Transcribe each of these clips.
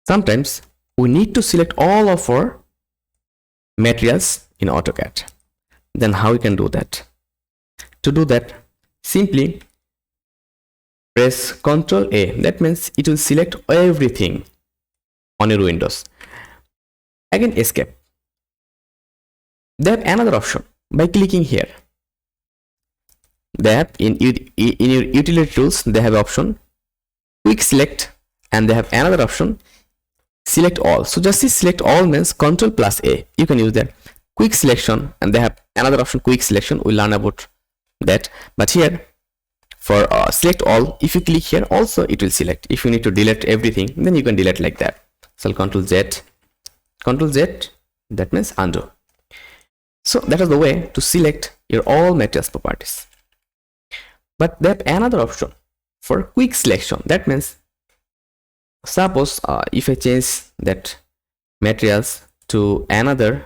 Sometimes we need to select all of our materials in AutoCAD. Then how we can do that? To do that, simply press Ctrl A. That means it will select everything on your windows. Again, escape. They have another option by clicking here. They have in your utility tools, they have option quick select, and they have another option select all. So just select all means Ctrl plus A. You can use that. Quick selection, and they have another option quick selection. We'll learn about that. But here for select all, if you click here also it will select. If you need to delete everything, then you can delete like that. So Ctrl Z, that means undo. So that is the way to select your all materials properties. But they have another option for quick selection. That means suppose if I change that materials to another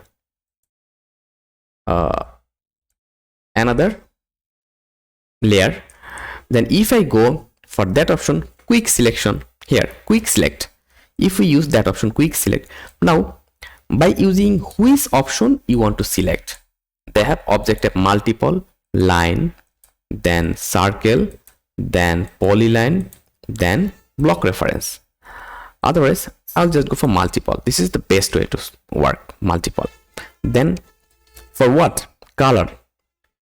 layer, then if I go for that option quick selection, here quick select, if we use that option quick select, now by using which option you want to select, they have object type multiple, line, then circle, then polyline, then block reference. Otherwise I'll just go for multiple. This is the best way to work, multiple. Then for what color,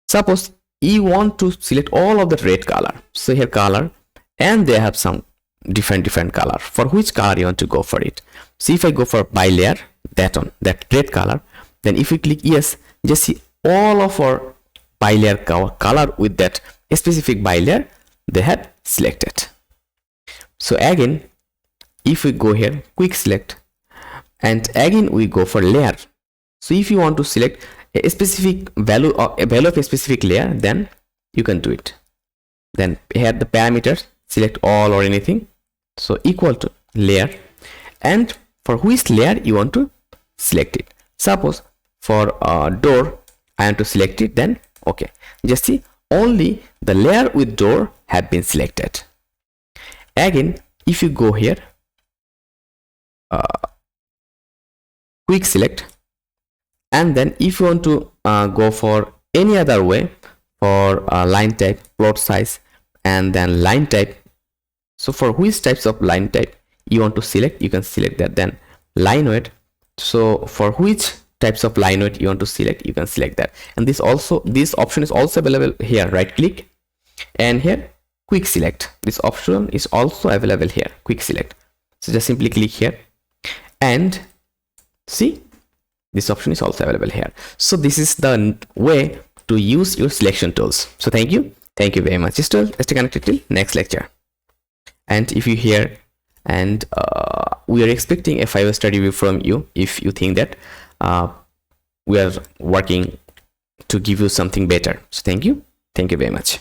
suppose you want to select all of the red color, so here color, and they have some different color. For which color you want to go for it? So if I go for by layer, that one, that red color, then if you click yes, just see all of our by layer color with that specific by layer they have selected. So again, if we go here quick select, and again we go for layer. So if you want to select a specific value or a value of a specific layer, then you can do it. Then here the parameters, select all or anything, so equal to layer, and for which layer you want to select it. Suppose for door I want to select it, then okay, just see only the layer with door have been selected. Again, if you go here quick select, and then if you want to go for any other way for line type, plot size, and then line type, so for which types of line type you want to select, you can select that. Then line weight, so for which types of line weight you want to select, you can select that. And this option is also available here, right click, and here quick select, this option is also available here, quick select. So just simply click here and see this option is also available here. So this is the way to use your selection tools. So thank you very much. Stay connected till next lecture. And if you hear, and we are expecting a 5-star review from you if you think that we are working to give you something better. So thank you very much.